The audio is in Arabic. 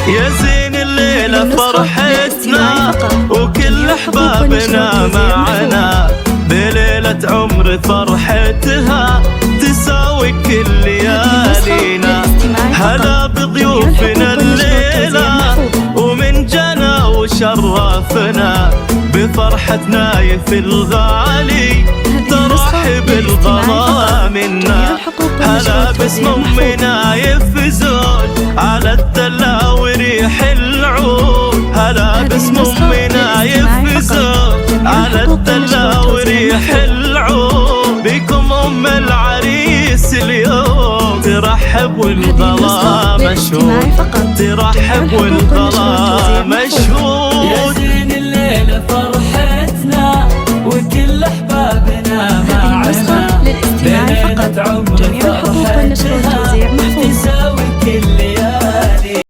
يا زين الليلة فرحتنا وكل أحبابنا معنا، بليلة عمر فرحتها تساوي كل ليالينا. هلا بضيوفنا الليلة ومن جنا وشرفنا، بفرحة نايف الغالي ترحب الغلا منا. هلا باسم أم نايف زوج على الدلة وريح العود، هلا باسم أم نايف زوج على الدلة وريح العود، بكم أم العريس اليوم ترحب والغلا مشهود، ترحب والغلا مشهود. يا زين الليلة فرح